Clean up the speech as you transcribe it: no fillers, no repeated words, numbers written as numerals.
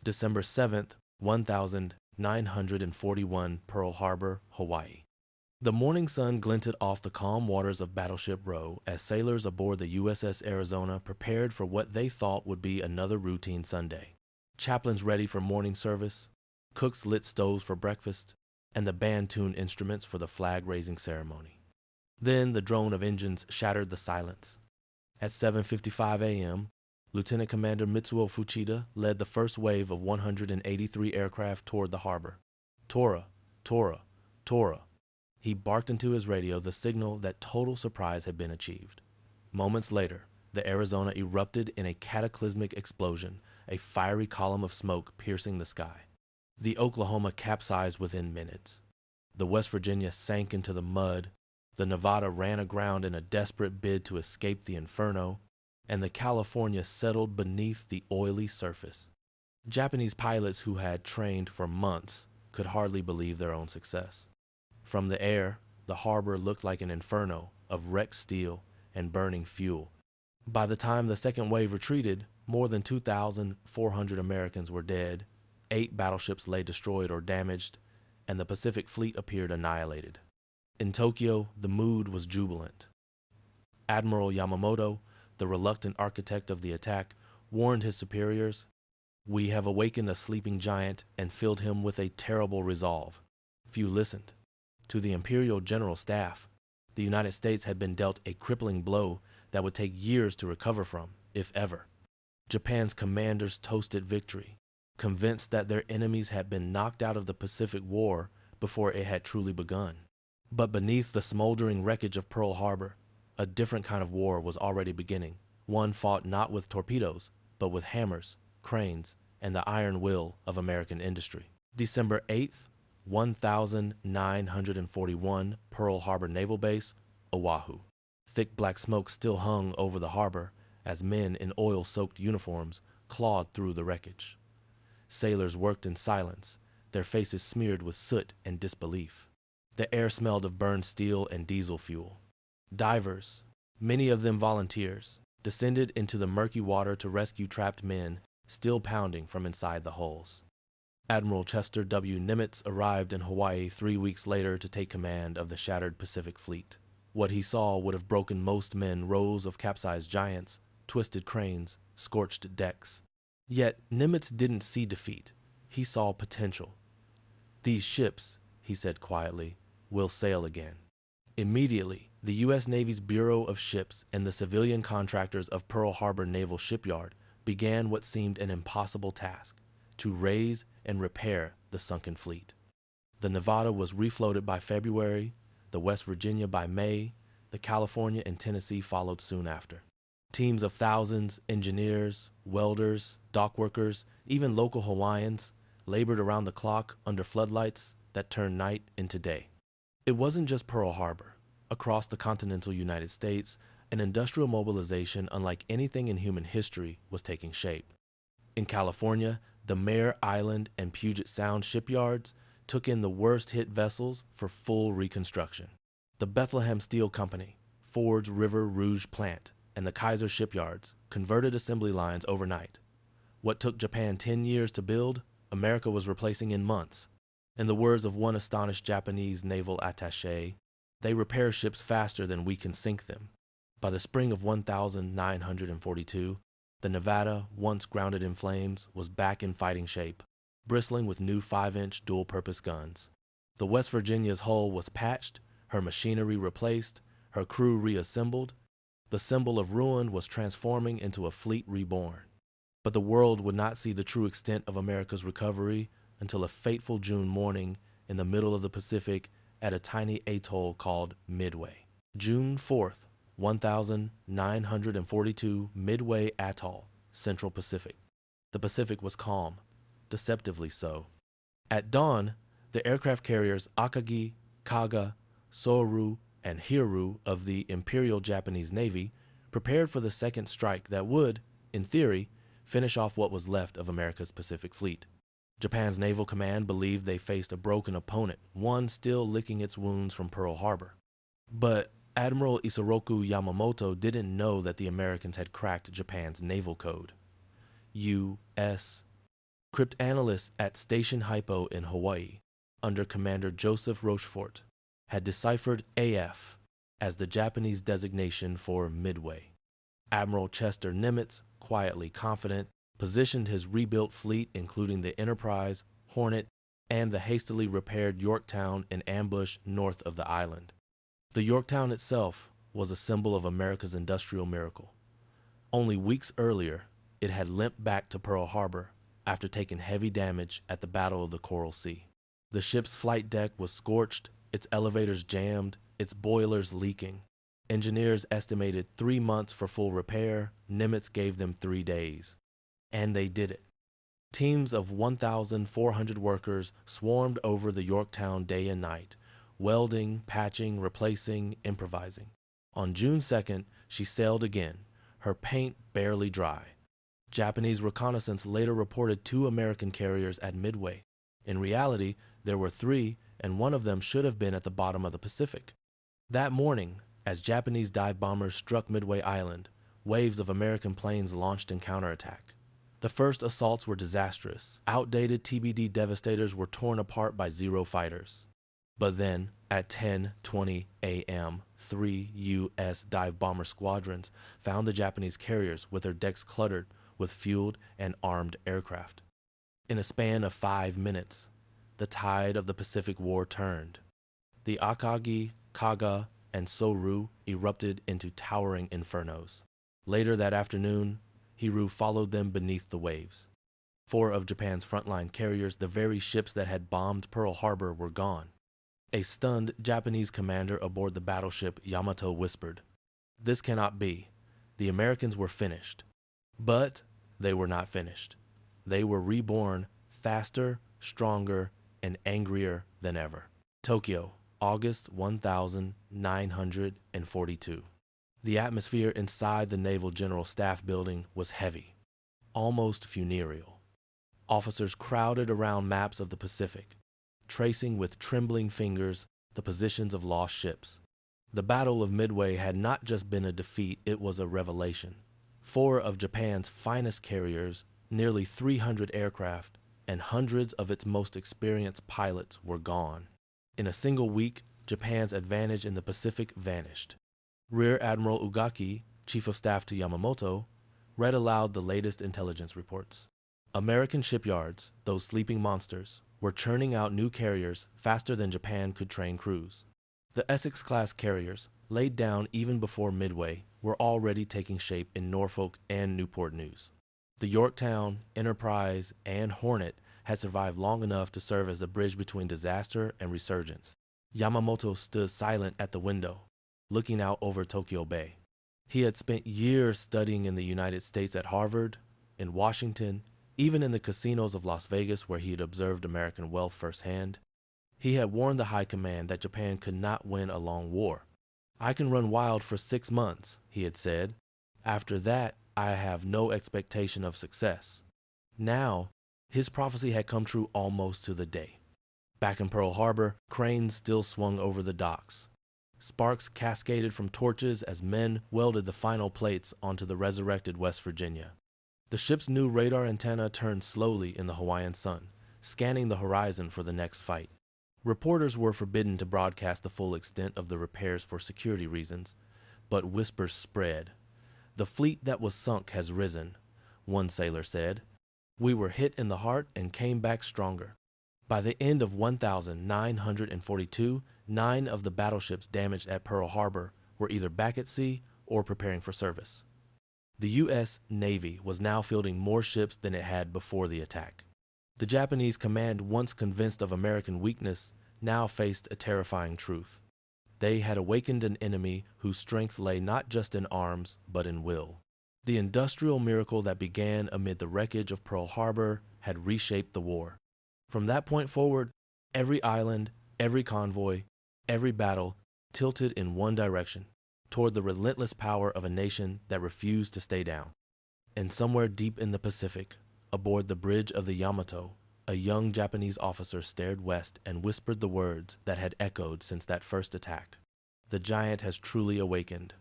December 7th, 1941, Pearl Harbor, Hawaii. The morning sun glinted off the calm waters of Battleship Row as sailors aboard the USS Arizona prepared for what they thought would be another routine Sunday. Chaplains ready for morning service, cooks lit stoves for breakfast, and the band tuned instruments for the flag-raising ceremony. Then the drone of engines shattered the silence. At 7:55 a.m., Lieutenant Commander Mitsuo Fuchida led the first wave of 183 aircraft toward the harbor. Tora, Tora, Tora. He barked into his radio the signal that total surprise had been achieved. Moments later, the Arizona erupted in a cataclysmic explosion, a fiery column of smoke piercing the sky. The Oklahoma capsized within minutes. The West Virginia sank into the mud. The Nevada ran aground in a desperate bid to escape the inferno, and the California settled beneath the oily surface. Japanese pilots who had trained for months could hardly believe their own success. From the air, the harbor looked like an inferno of wrecked steel and burning fuel. By the time the second wave retreated, more than 2,400 Americans were dead, 8 battleships lay destroyed or damaged, and the Pacific Fleet appeared annihilated. In Tokyo, the mood was jubilant. Admiral Yamamoto, the reluctant architect of the attack, warned his superiors, "We have awakened a sleeping giant and filled him with a terrible resolve." Few listened. To the Imperial General Staff, the United States had been dealt a crippling blow that would take years to recover from, if ever. Japan's commanders toasted victory, convinced that their enemies had been knocked out of the Pacific War before it had truly begun. But beneath the smoldering wreckage of Pearl Harbor, a different kind of war was already beginning, one fought not with torpedoes, but with hammers, cranes, and the iron will of American industry. December 8th, 1941, Pearl Harbor Naval Base, Oahu. Thick black smoke still hung over the harbor as men in oil-soaked uniforms clawed through the wreckage. Sailors worked in silence, their faces smeared with soot and disbelief. The air smelled of burned steel and diesel fuel. Divers, many of them volunteers, descended into the murky water to rescue trapped men still pounding from inside the hulls. Admiral Chester W. Nimitz arrived in Hawaii 3 weeks later to take command of the shattered Pacific Fleet. What he saw would have broken most men: rows of capsized giants, twisted cranes, scorched decks. Yet Nimitz didn't see defeat. He saw potential. "These ships," he said quietly, "will sail again." Immediately, the U.S. Navy's Bureau of Ships and the civilian contractors of Pearl Harbor Naval Shipyard began what seemed an impossible task: to raise and repair the sunken fleet. The Nevada was refloated by February, the West Virginia by May, the California and Tennessee followed soon after. Teams of thousands, engineers, welders, dock workers, even local Hawaiians, labored around the clock under floodlights that turned night into day. It wasn't just Pearl Harbor. Across the continental United States, an industrial mobilization unlike anything in human history was taking shape. In California, the Mare Island and Puget Sound shipyards took in the worst-hit vessels for full reconstruction. The Bethlehem Steel Company, Ford's River Rouge plant, and the Kaiser shipyards converted assembly lines overnight. What took Japan 10 years to build, America was replacing in months. In the words of one astonished Japanese naval attaché, "They repair ships faster than we can sink them." By the spring of 1942, the Nevada, once grounded in flames, was back in fighting shape, bristling with new 5-inch dual-purpose guns. The West Virginia's hull was patched, her machinery replaced, her crew reassembled. The symbol of ruin was transforming into a fleet reborn. But the world would not see the true extent of America's recovery until a fateful June morning in the middle of the Pacific at a tiny atoll called Midway. June 4th, 1942, Midway Atoll, Central Pacific. The Pacific was calm, deceptively so. At dawn, the aircraft carriers Akagi, Kaga, Soru, and Hiru of the Imperial Japanese Navy prepared for the second strike that would, in theory, finish off what was left of America's Pacific Fleet. Japan's naval command believed they faced a broken opponent, one still licking its wounds from Pearl Harbor. But Admiral Isoroku Yamamoto didn't know that the Americans had cracked Japan's naval code. U.S. Cryptanalysts at Station Hypo in Hawaii, under Commander Joseph Rochefort, had deciphered AF as the Japanese designation for Midway. Admiral Chester Nimitz, quietly confident, positioned his rebuilt fleet, including the Enterprise, Hornet, and the hastily repaired Yorktown, in ambush north of the island. The Yorktown itself was a symbol of America's industrial miracle. Only weeks earlier, it had limped back to Pearl Harbor after taking heavy damage at the Battle of the Coral Sea. The ship's flight deck was scorched, its elevators jammed, its boilers leaking. Engineers estimated 3 months for full repair. Nimitz gave them 3 days. And they did it. Teams of 1,400 workers swarmed over the Yorktown day and night, welding, patching, replacing, improvising. On June 2nd, she sailed again, her paint barely dry. Japanese reconnaissance later reported 2 American carriers at Midway. In reality, there were 3, and one of them should have been at the bottom of the Pacific. That morning, as Japanese dive bombers struck Midway Island, waves of American planes launched in counterattack. The first assaults were disastrous. Outdated TBD Devastators were torn apart by Zero fighters. But then, at 10:20 a.m., 3 U.S. dive bomber squadrons found the Japanese carriers with their decks cluttered with fueled and armed aircraft. In a span of 5 minutes, the tide of the Pacific War turned. The Akagi, Kaga, and Soru erupted into towering infernos. Later that afternoon, Hiru followed them beneath the waves. 4 of Japan's frontline carriers, the very ships that had bombed Pearl Harbor, were gone. A stunned Japanese commander aboard the battleship Yamato whispered, "This cannot be. The Americans were finished." But they were not finished. They were reborn, faster, stronger, and angrier than ever. Tokyo, August 1942. The atmosphere inside the Naval General Staff building was heavy, almost funereal. Officers crowded around maps of the Pacific, tracing with trembling fingers the positions of lost ships. The Battle of Midway had not just been a defeat, it was a revelation. 4 of Japan's finest carriers, nearly 300 aircraft, and hundreds of its most experienced pilots were gone. In a single week, Japan's advantage in the Pacific vanished. Rear Admiral Ugaki, Chief of Staff to Yamamoto, read aloud the latest intelligence reports. American shipyards, those sleeping monsters, were churning out new carriers faster than Japan could train crews. The Essex-class carriers, laid down even before Midway, were already taking shape in Norfolk and Newport News. The Yorktown, Enterprise, and Hornet had survived long enough to serve as the bridge between disaster and resurgence. Yamamoto stood silent at the window, looking out over Tokyo Bay. He had spent years studying in the United States at Harvard, in Washington, even in the casinos of Las Vegas where he had observed American wealth firsthand. He had warned the high command that Japan could not win a long war. "I can run wild for 6 months," he had said. "After that, I have no expectation of success." Now, his prophecy had come true almost to the day. Back in Pearl Harbor, cranes still swung over the docks. Sparks cascaded from torches as men welded the final plates onto the resurrected West Virginia. The ship's new radar antenna turned slowly in the Hawaiian sun, scanning the horizon for the next fight. Reporters were forbidden to broadcast the full extent of the repairs for security reasons, but whispers spread. "The fleet that was sunk has risen," one sailor said. "We were hit in the heart and came back stronger." By the end of 1942, 9 of the battleships damaged at Pearl Harbor were either back at sea or preparing for service. The U.S. Navy was now fielding more ships than it had before the attack. The Japanese command, once convinced of American weakness, now faced a terrifying truth. They had awakened an enemy whose strength lay not just in arms, but in will. The industrial miracle that began amid the wreckage of Pearl Harbor had reshaped the war. From that point forward, every island, every convoy, every battle tilted in one direction, toward the relentless power of a nation that refused to stay down. And somewhere deep in the Pacific, aboard the bridge of the Yamato, a young Japanese officer stared west and whispered the words that had echoed since that first attack. "The giant has truly awakened.